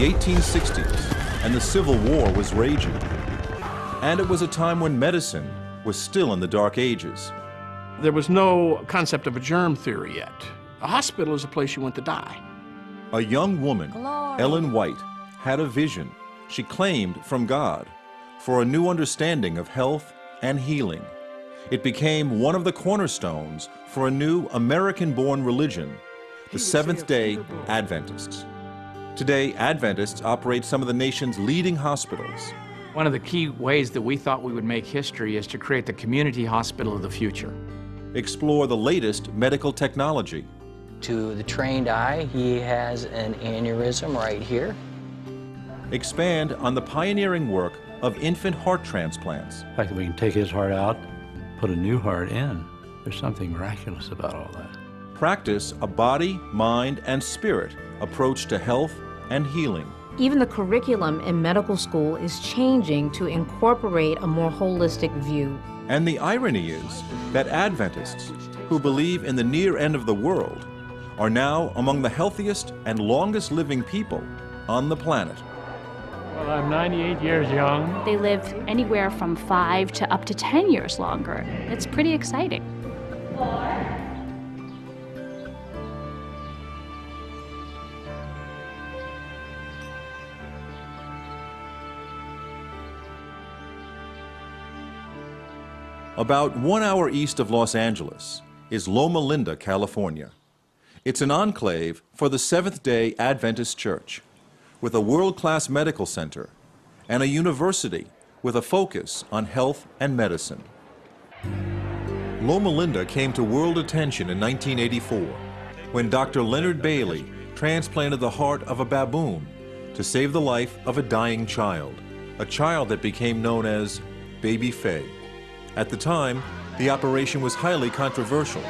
the 1860s, and the Civil War was raging. And it was a time when medicine was still in the dark ages. There was no concept of a germ theory yet. A hospital is a place you went to die. A young woman, Ellen White, had a vision, she claimed from God, for a new understanding of health and healing. It became one of the cornerstones for a new American-born religion, the Seventh-day Adventists. Today, Adventists operate some of the nation's leading hospitals. One of the key ways that we thought we would make history is to create the community hospital of the future. Explore the latest medical technology. To the trained eye, he has an aneurysm right here. Expand on the pioneering work of infant heart transplants. In fact, we can take his heart out, put a new heart in. There's something miraculous about all that. Practice a body, mind, and spirit approach to health and healing. Even the curriculum in medical school is changing to incorporate a more holistic view. And the irony is that Adventists, who believe in the near end of the world, are now among the healthiest and longest living people on the planet. Well, I'm 98 years young. They live anywhere from 5 to up to 10 years longer. It's pretty exciting. About 1 hour east of Los Angeles is Loma Linda, California. It's an enclave for the Seventh-day Adventist Church, with a world-class medical center and a university with a focus on health and medicine. Loma Linda came to world attention in 1984 when Dr. Leonard Bailey transplanted the heart of a baboon to save the life of a dying child, a child that became known as Baby Faye. At the time, the operation was highly controversial.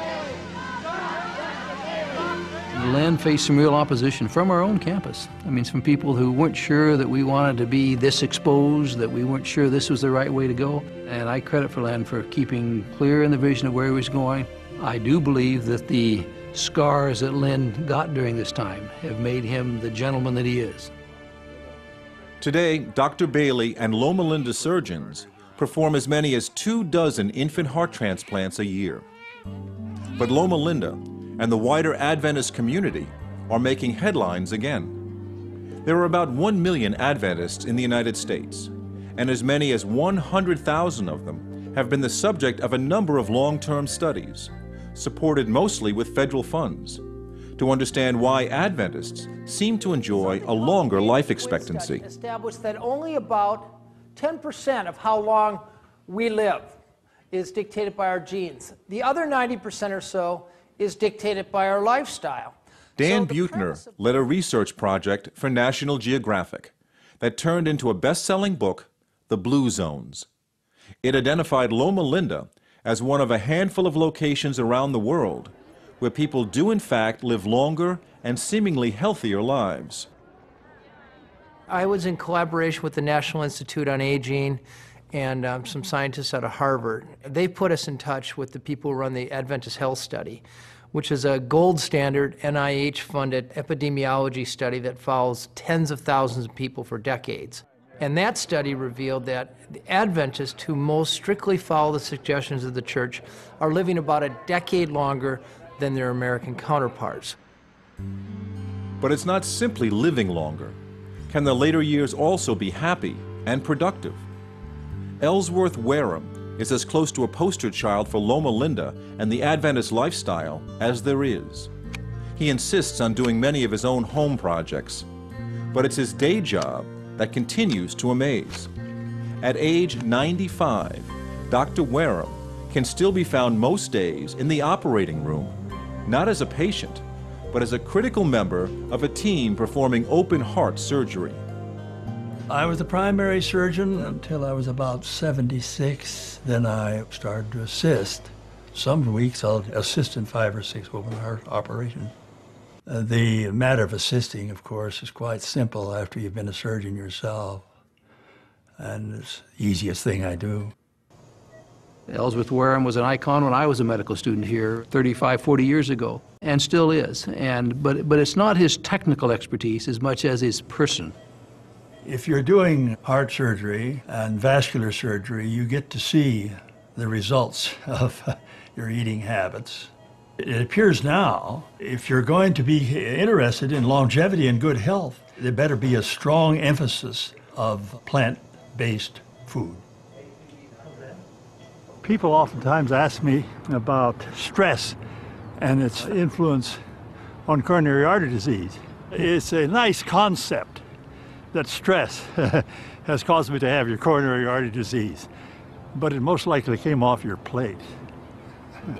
Len faced some real opposition from our own campus. I mean, some people who weren't sure that we wanted to be this exposed, that we weren't sure this was the right way to go. And I credit for Len for keeping clear in the vision of where he was going. I do believe that the scars that Len got during this time have made him the gentleman that he is. Today, Dr. Bailey and Loma Linda surgeons perform as many as 24 infant heart transplants a year. But Loma Linda and the wider Adventist community are making headlines again. There are about 1 million Adventists in the United States, and as many as 100,000 of them have been the subject of a number of long-term studies, supported mostly with federal funds, to understand why Adventists seem to enjoy a longer life expectancy. Established that only about 10% of how long we live is dictated by our genes. The other 90% or so is dictated by our lifestyle. Dan Buettner led a research project for National Geographic that turned into a best-selling book, The Blue Zones. It identified Loma Linda as one of a handful of locations around the world where people do in fact live longer and seemingly healthier lives. I was in collaboration with the National Institute on Aging and some scientists out of Harvard. They put us in touch with the people who run the Adventist Health Study, which is a gold standard NIH-funded epidemiology study that follows tens of thousands of people for decades. And that study revealed that the Adventists who most strictly follow the suggestions of the church are living about a decade longer than their American counterparts. But it's not simply living longer. Can the later years also be happy and productive? Ellsworth Wareham is as close to a poster child for Loma Linda and the Adventist lifestyle as there is. He insists on doing many of his own home projects, but it's his day job that continues to amaze. At age 95, Dr. Wareham can still be found most days in the operating room, not as a patient, but as a critical member of a team performing open heart surgery. I was the primary surgeon until I was about 76. Then I started to assist. Some weeks I'll assist in 5 or 6 open heart operations. The matter of assisting, of course, is quite simple after you've been a surgeon yourself. And it's the easiest thing I do. Ellsworth Wareham was an icon when I was a medical student here 35, 40 years ago, and still is. But it's not his technical expertise as much as his person. If you're doing heart surgery and vascular surgery, you get to see the results of your eating habits. It appears now, if you're going to be interested in longevity and good health, there better be a strong emphasis of plant-based food. People oftentimes ask me about stress and its influence on coronary artery disease. It's a nice concept that stress has caused me to have your coronary artery disease, but it most likely came off your plate.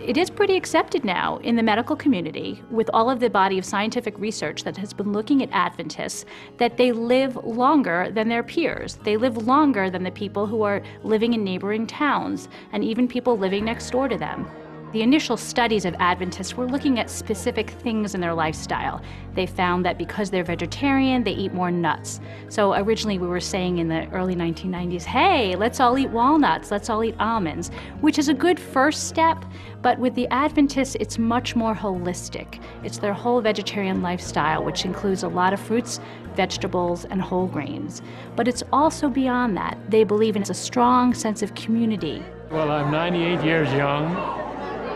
It is pretty accepted now in the medical community, with all of the body of scientific research that has been looking at Adventists, that they live longer than their peers. They live longer than the people who are living in neighboring towns, and even people living next door to them. The initial studies of Adventists were looking at specific things in their lifestyle. They found that because they're vegetarian, they eat more nuts. So originally we were saying in the early 1990s, hey, let's all eat walnuts, let's all eat almonds, which is a good first step, but with the Adventists, it's much more holistic. It's their whole vegetarian lifestyle, which includes a lot of fruits, vegetables, and whole grains. But it's also beyond that. They believe in a strong sense of community. Well, I'm 98 years young.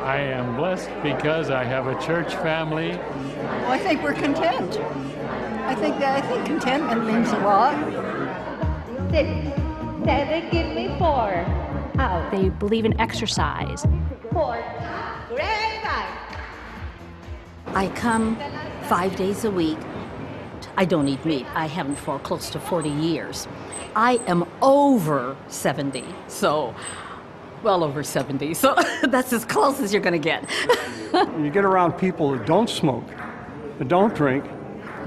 I am blessed because I have a church family. Well, I think we're content. I think contentment means a lot. 6, 7, give me 4. Out. They believe in exercise. 4. Great. I come 5 days a week. I don't eat meat. I haven't for close to 40 years. I am over 70, so well over 70, so that's as close as you're going to get. You get around people that don't smoke, that don't drink,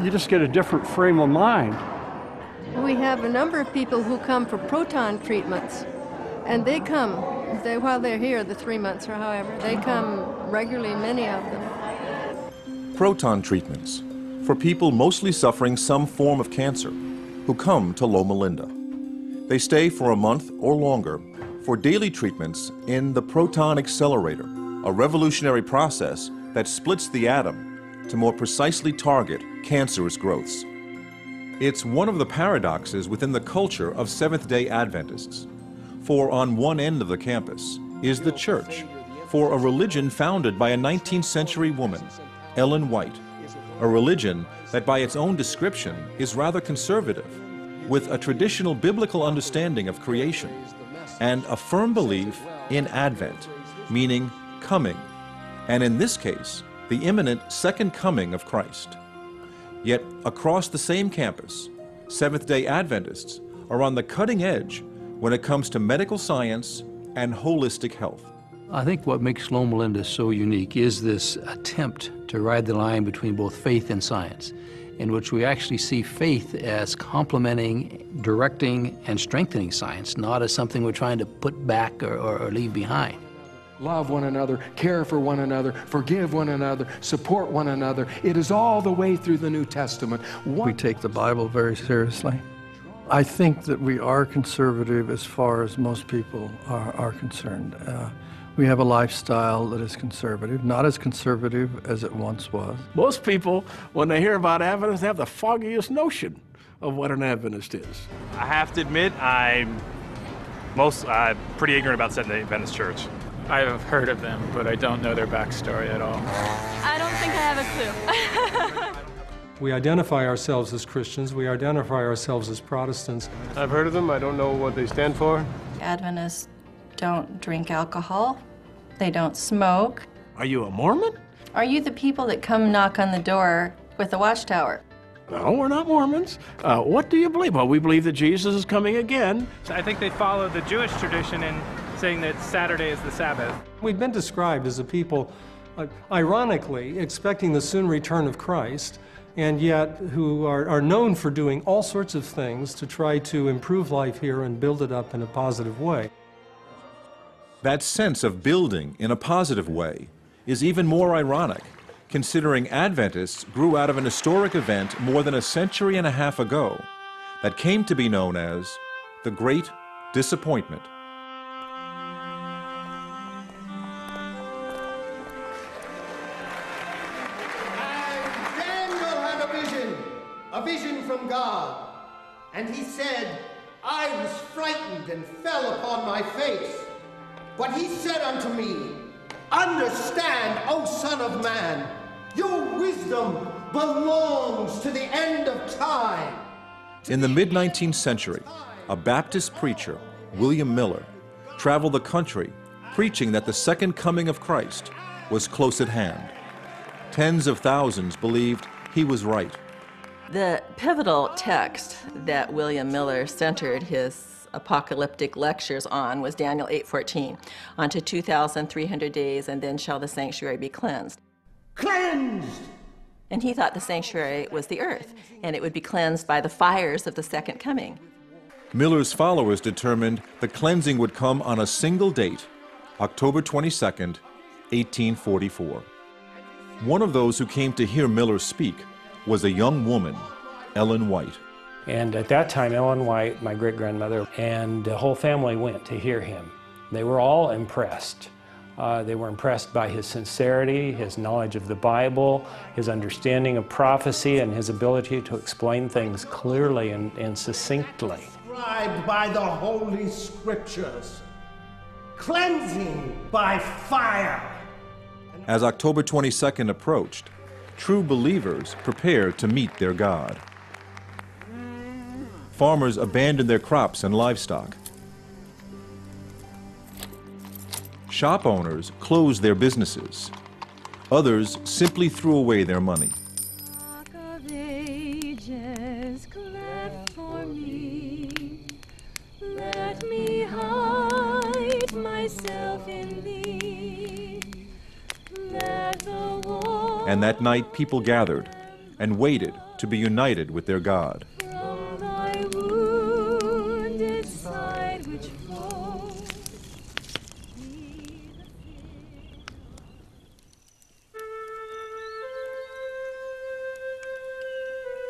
you just get a different frame of mind. We have a number of people who come for proton treatments, and they come, while they're here, the 3 months or however, they come regularly, many of them. Proton treatments for people mostly suffering some form of cancer who come to Loma Linda. They stay for a month or longer for daily treatments in the proton accelerator, a revolutionary process that splits the atom to more precisely target cancerous growths. It's one of the paradoxes within the culture of Seventh-day Adventists. For on one end of the campus is the church, for a religion founded by a 19th century woman, Ellen White, a religion that by its own description is rather conservative, with a traditional biblical understanding of creation, and a firm belief in Advent, meaning coming, and in this case, the imminent second coming of Christ. Yet, across the same campus, Seventh-day Adventists are on the cutting edge when it comes to medical science and holistic health. I think what makes Loma Linda so unique is this attempt to ride the line between both faith and science, in which we actually see faith as complementing, directing, and strengthening science, not as something we're trying to put back or leave behind. Love one another, care for one another, forgive one another, support one another. It is all the way through the New Testament. We take the Bible very seriously. I think that we are conservative as far as most people are concerned. We have a lifestyle that is conservative, not as conservative as it once was. Most people, when they hear about Adventists, have the foggiest notion of what an Adventist is. I have to admit, I'm pretty ignorant about Seventh-day Adventist Church. I have heard of them, but I don't know their backstory at all. I don't think I have a clue. We identify ourselves as Christians. We identify ourselves as Protestants. I've heard of them. I don't know what they stand for. Adventists don't drink alcohol. They don't smoke. Are you a Mormon? Are you the people that come knock on the door with the watchtower? No, we're not Mormons. What do you believe? Well, we believe that Jesus is coming again. So I think they follow the Jewish tradition in saying that Saturday is the Sabbath. We've been described as a people, ironically, expecting the soon return of Christ, and yet who are known for doing all sorts of things to try to improve life here and build it up in a positive way. That sense of building in a positive way is even more ironic, considering Adventists grew out of an historic event more than a century and a half ago that came to be known as the Great Disappointment. And he said, I was frightened and fell upon my face. But he said unto me, Understand, O Son of Man, your wisdom belongs to the end of time. In the mid-19th century, a Baptist preacher, William Miller, traveled the country preaching that the second coming of Christ was close at hand. Tens of thousands believed he was right. The pivotal text that William Miller centered his apocalyptic lectures on was Daniel 8:14. Unto 2,300 days, and then shall the sanctuary be cleansed. Cleansed! And he thought the sanctuary was the earth, and it would be cleansed by the fires of the second coming. Miller's followers determined the cleansing would come on a single date, October 22nd, 1844. One of those who came to hear Miller speak was a young woman, Ellen White. And at that time, Ellen White, my great-grandmother, and the whole family went to hear him. They were all impressed. They were impressed by his sincerity, his knowledge of the Bible, his understanding of prophecy, and his ability to explain things clearly and succinctly. Described by the Holy Scriptures. Cleansing by fire. As October 22nd approached, true believers prepared to meet their God. Farmers abandoned their crops and livestock. Shop owners closed their businesses. Others simply threw away their money. Let me hide myself in thee. Let the war And that night people gathered and waited to be united with their God. from thy wounded side which flows.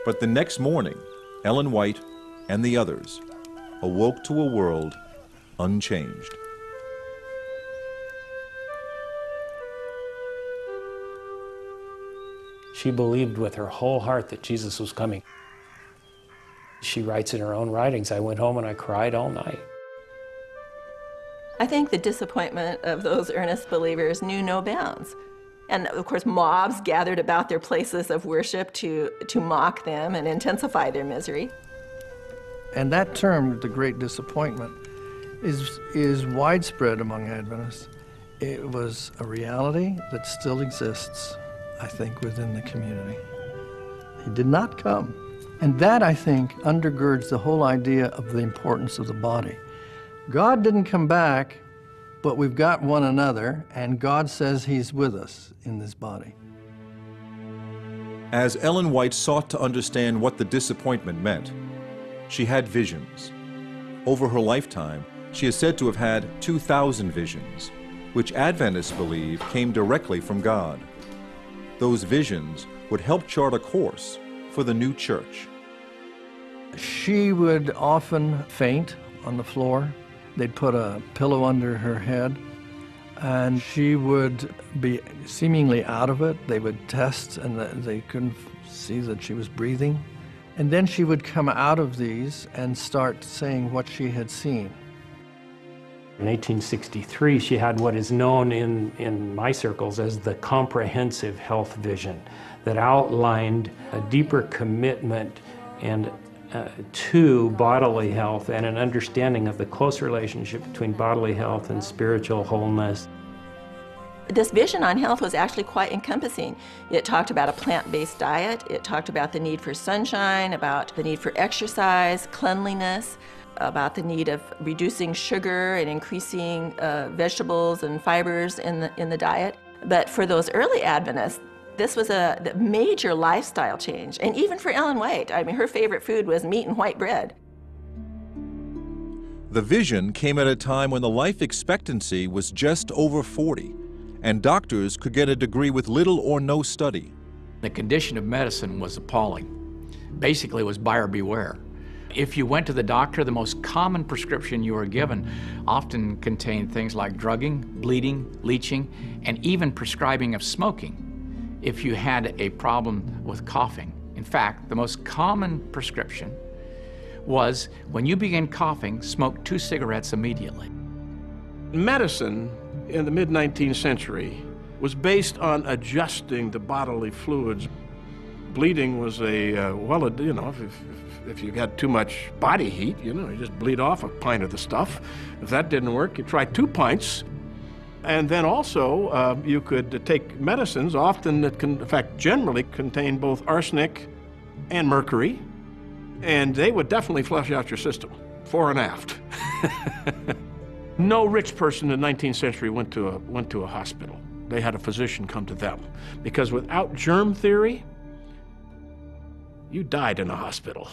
But the next morning, Ellen White and the others awoke to a world unchanged. She believed with her whole heart that Jesus was coming. She writes in her own writings, I went home and I cried all night. I think the disappointment of those earnest believers knew no bounds. And of course, mobs gathered about their places of worship to mock them and intensify their misery. And that term, the great disappointment, is widespread among Adventists. It was a reality that still exists, I think, within the community. He did not come. And that, I think, undergirds the whole idea of the importance of the body. God didn't come back, but we've got one another, and God says he's with us in this body. As Ellen White sought to understand what the disappointment meant, she had visions. Over her lifetime, she is said to have had 2,000 visions, which Adventists believe came directly from God. Those visions would help chart a course for the new church. She would often faint on the floor. They'd put a pillow under her head, and she would be seemingly out of it. They would test, and they couldn't see that she was breathing. And then she would come out of these and start saying what she had seen. In 1863, she had what is known in my circles as the comprehensive health vision that outlined a deeper commitment and to bodily health and an understanding of the close relationship between bodily health and spiritual wholeness. This vision on health was actually quite encompassing. It talked about a plant-based diet, it talked about the need for sunshine, about the need for exercise, cleanliness, about the need of reducing sugar and increasing vegetables and fibers in the diet. But for those early Adventists, this was a major lifestyle change. And even for Ellen White, I mean, her favorite food was meat and white bread. The vision came at a time when the life expectancy was just over 40, and doctors could get a degree with little or no study. The condition of medicine was appalling. Basically, it was buyer beware. If you went to the doctor, the most common prescription you were given often contained things like drugging, bleeding, leeching, and even prescribing of smoking if you had a problem with coughing. In fact, the most common prescription was when you begin coughing, smoke 2 cigarettes immediately. Medicine in the mid-19th century was based on adjusting the bodily fluids. Bleeding was if you got too much body heat, you just bleed off a pint of the stuff. If that didn't work, you try 2 pints. And then also, you could take medicines, often that in fact, generally contain both arsenic and mercury, and they would definitely flush out your system, fore and aft. No rich person in the 19th century went to a hospital. They had a physician come to them, because without germ theory, you died in a hospital.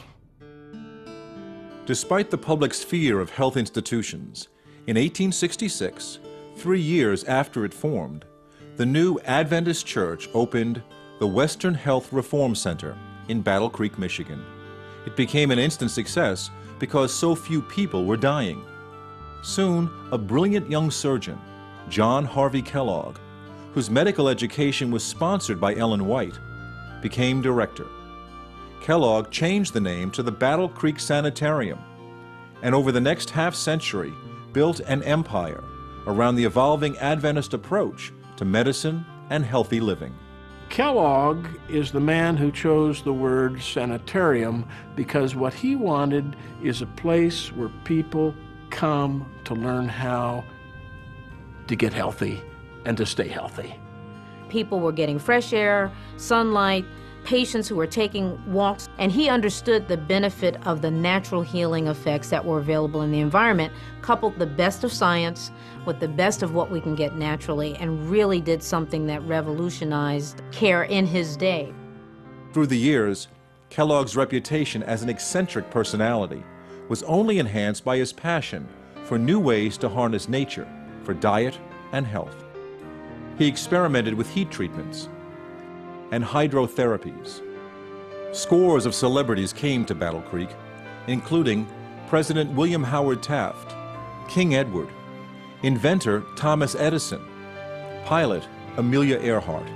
Despite the public's fear of health institutions, in 1866, 3 years after it formed, the new Adventist Church opened the Western Health Reform Center in Battle Creek, Michigan. It became an instant success because so few people were dying. Soon, a brilliant young surgeon, John Harvey Kellogg, whose medical education was sponsored by Ellen White, became director. Kellogg changed the name to the Battle Creek Sanitarium, and over the next half-century built an empire around the evolving Adventist approach to medicine and healthy living. Kellogg is the man who chose the word sanitarium because what he wanted is a place where people come to learn how to get healthy and to stay healthy. People were getting fresh air, sunlight, patients who were taking walks, and he understood the benefit of the natural healing effects that were available in the environment, coupled the best of science with the best of what we can get naturally, and really did something that revolutionized care in his day. Through the years, Kellogg's reputation as an eccentric personality was only enhanced by his passion for new ways to harness nature for diet and health. He experimented with heat treatments and hydrotherapies. Scores of celebrities came to Battle Creek, including President William Howard Taft, King Edward, inventor Thomas Edison, pilot Amelia Earhart.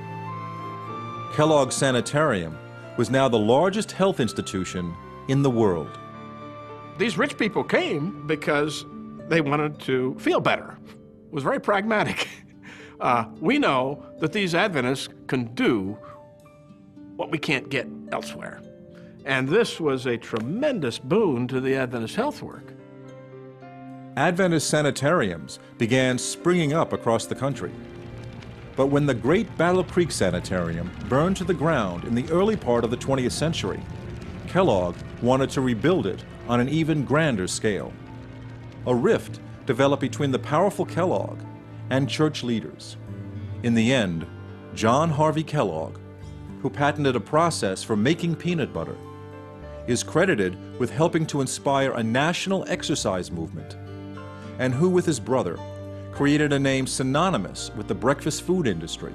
Kellogg Sanitarium was now the largest health institution in the world. These rich people came because they wanted to feel better. It was very pragmatic. We know that these Adventists can do what we can't get elsewhere. And this was a tremendous boon to the Adventist health work. Adventist sanitariums began springing up across the country. But when the great Battle Creek Sanitarium burned to the ground in the early part of the 20th century, Kellogg wanted to rebuild it on an even grander scale. A rift developed between the powerful Kellogg and church leaders. In the end, John Harvey Kellogg, who patented a process for making peanut butter, is credited with helping to inspire a national exercise movement, and who, with his brother, created a name synonymous with the breakfast food industry,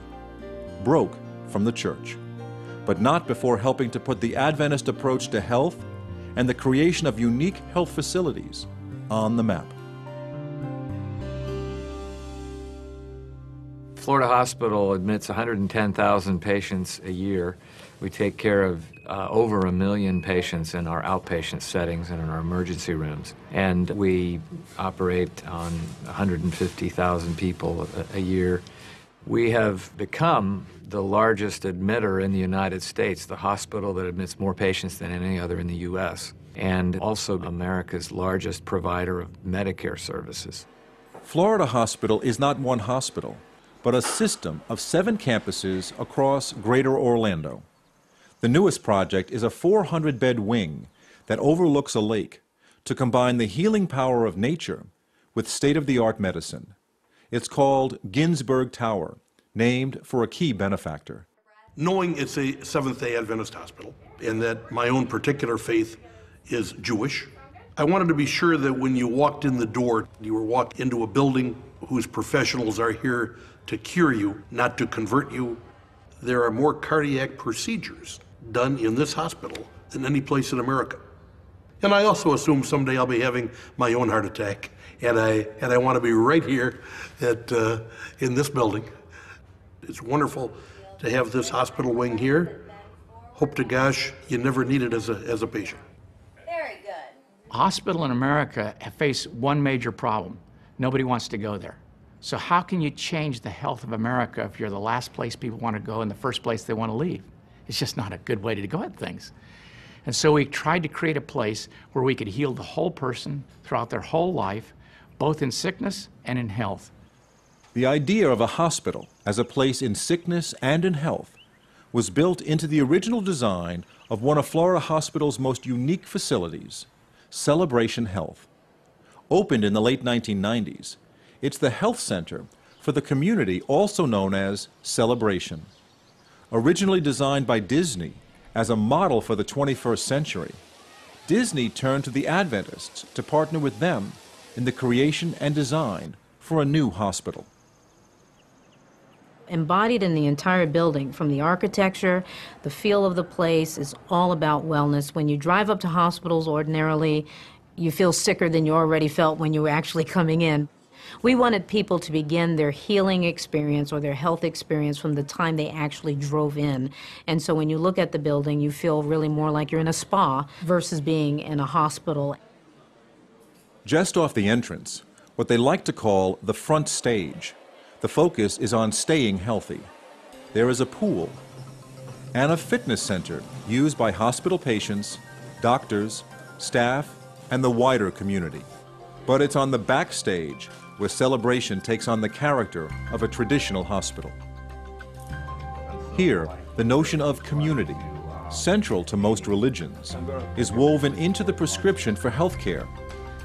broke from the church, but not before helping to put the Adventist approach to health and the creation of unique health facilities on the map. Florida Hospital admits 110,000 patients a year. We take care of over 1 million patients in our outpatient settings and in our emergency rooms. And we operate on 150,000 people a year. We have become the largest admitter in the United States, the hospital that admits more patients than any other in the U.S., and also America's largest provider of Medicare services. Florida Hospital is not one hospital, but a system of 7 campuses across Greater Orlando. The newest project is a 400-bed wing that overlooks a lake to combine the healing power of nature with state-of-the-art medicine. It's called Ginsburg Tower, named for a key benefactor. Knowing it's a Seventh-day Adventist hospital and that my own particular faith is Jewish, I wanted to be sure that when you walked in the door, you were walking into a building whose professionals are here to cure you, not to convert you. There are more cardiac procedures done in this hospital than any place in America. And I also assume someday I'll be having my own heart attack, and I want to be right here in this building. It's wonderful to have this hospital wing here. Hope to gosh you never need it as a patient. Very good. Hospital in America face one major problem. Nobody wants to go there. So how can you change the health of America if you're the last place people want to go and the first place they want to leave? It's just not a good way to go at things. And so we tried to create a place where we could heal the whole person throughout their whole life, both in sickness and in health. The idea of a hospital as a place in sickness and in health was built into the original design of one of Florida Hospital's most unique facilities, Celebration Health. Opened in the late 1990s, it's the health center for the community also known as Celebration. Originally designed by Disney as a model for the 21st century, Disney turned to the Adventists to partner with them in the creation and design for a new hospital. Embodied in the entire building, from the architecture, the feel of the place, is all about wellness. When you drive up to hospitals ordinarily, you feel sicker than you already felt when you were actually coming in. We wanted people to begin their healing experience or their health experience from the time they actually drove in. And so when you look at the building, you feel really more like you're in a spa versus being in a hospital. Just off the entrance, what they like to call the front stage, the focus is on staying healthy. There is a pool and a fitness center used by hospital patients, doctors, staff, and the wider community. But it's on the backstage where Celebration takes on the character of a traditional hospital. Here, the notion of community, central to most religions, is woven into the prescription for health care,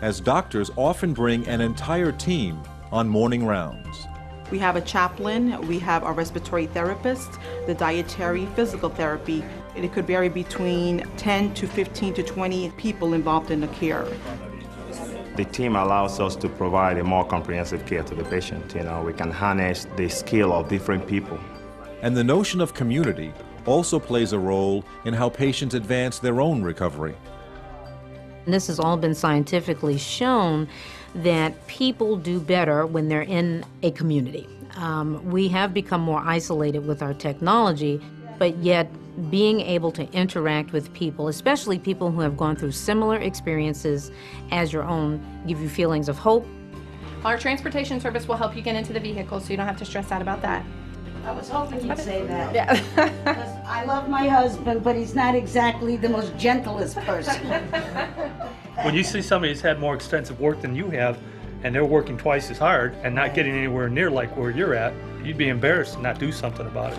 as doctors often bring an entire team on morning rounds. We have a chaplain, we have a respiratory therapist, the dietary, physical therapy. It could vary between 10 to 15 to 20 people involved in the care. The team allows us to provide a more comprehensive care to the patient. We can harness the skill of different people. And the notion of community also plays a role in how patients advance their own recovery. And this has all been scientifically shown that people do better when they're in a community. We have become more isolated with our technology, but yet being able to interact with people, especially people who have gone through similar experiences as your own, give you feelings of hope. Our transportation service will help you get into the vehicle so you don't have to stress out about that. I was hoping you'd say that. Yeah. Because I love my husband, but he's not exactly the most gentlest person. When you see somebody who's had more extensive work than you have, and they're working twice as hard and not getting anywhere near like where you're at, you'd be embarrassed to not do something about it.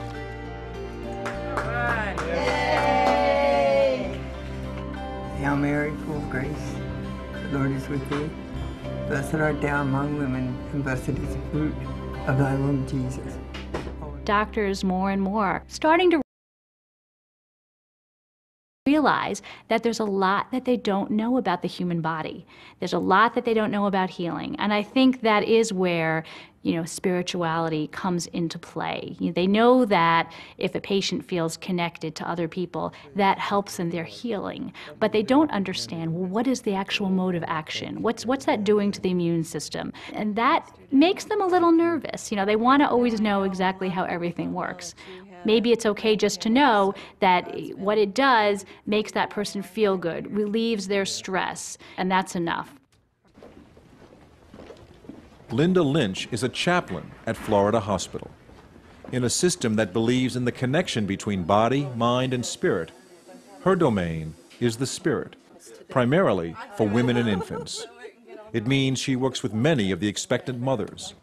Yay! Hail Mary, full of grace, the Lord is with thee. Blessed art thou among women, and blessed is the fruit of thy womb, Jesus. Doctors more and more starting to realize that there's a lot that they don't know about the human body. There's a lot that they don't know about healing. And I think that is where, spirituality comes into play. They know that if a patient feels connected to other people, that helps in their healing. But they don't understand, well, what is the actual mode of action? What's that doing to the immune system? And that makes them a little nervous. They want to always know exactly how everything works. Maybe it's okay just to know that what it does makes that person feel good, relieves their stress, and that's enough. Linda Lynch is a chaplain at Florida Hospital. In a system that believes in the connection between body, mind, and spirit, her domain is the spirit, primarily for women and infants. It means she works with many of the expectant mothers.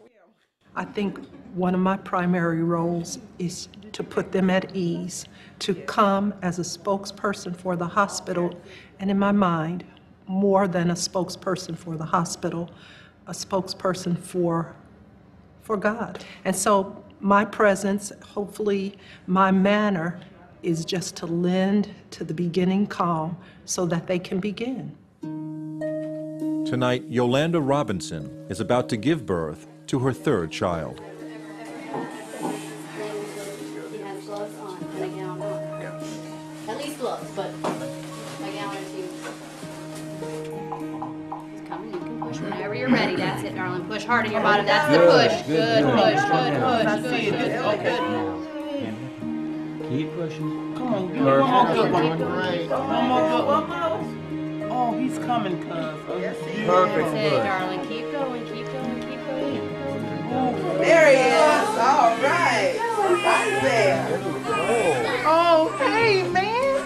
I think one of my primary roles is to put them at ease, to come as a spokesperson for the hospital, and in my mind, more than a spokesperson for the hospital, a spokesperson for God. And so my presence, hopefully my manner, is just to lend to the beginning calm so that they can begin. Tonight, Yolanda Robinson is about to give birth to her third child. At least gloves, but my gown or two. It's coming, you can push whenever you're ready. That's it, darling. Push hard in your bottom. That's the push. Good push, good push, good. Keep pushing. Come on, give me one more good one. One more good one. Oh, he's coming, cuz. Oh, yes, That's it, darling. Keep going, keep going, keep going. There he is. All right. Right there. Oh, hey, man.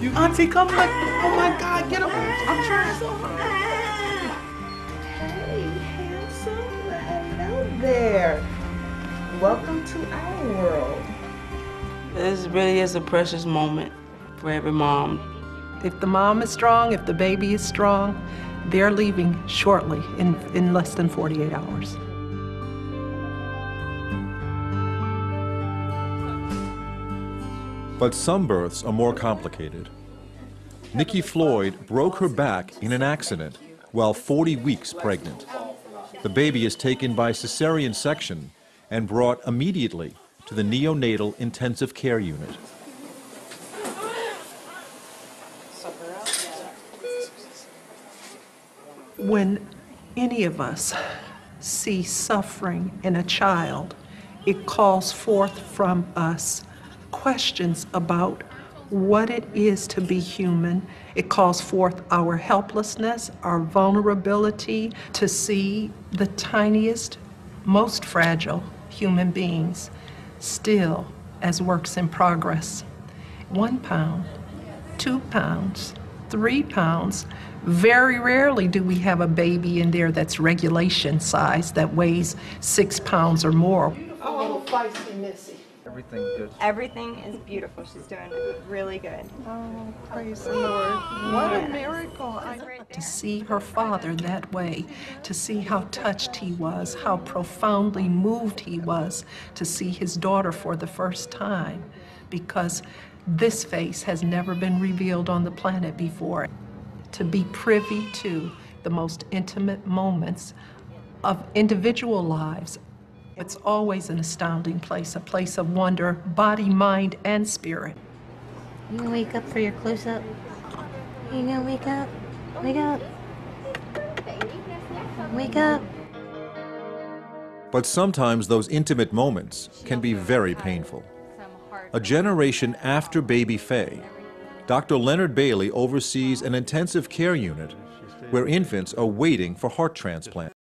You, Auntie, come look. Oh, my God. Get up. I'm trying so hard. Hey, handsome. Hello there. Welcome to our world. This really is a precious moment for every mom. If the mom is strong, if the baby is strong, they're leaving shortly, in less than 48 hours. But some births are more complicated. Nikki Floyd broke her back in an accident while 40 weeks pregnant. The baby is taken by cesarean section and brought immediately to the neonatal intensive care unit. When any of us see suffering in a child, it calls forth from us questions about what it is to be human. It calls forth our helplessness, our vulnerability to see the tiniest, most fragile human beings still as works in progress. 1 pound, 2 pounds, 3 pounds. Very rarely do we have a baby in there that's regulation size that weighs 6 pounds or more. Oh, feisty Missy. Everything good. Everything is beautiful. She's doing really good. Oh, praise the Lord. What a miracle. To see her father that way, to see how touched he was, how profoundly moved he was, to see his daughter for the first time, because this face has never been revealed on the planet before. To be privy to the most intimate moments of individual lives. It's always an astounding place, a place of wonder, body, mind, and spirit. You gonna wake up for your close-up? You gonna wake up? Wake up. Wake up. But sometimes those intimate moments can be very painful. A generation after baby Faye, Dr. Leonard Bailey oversees an intensive care unit where infants are waiting for heart transplant.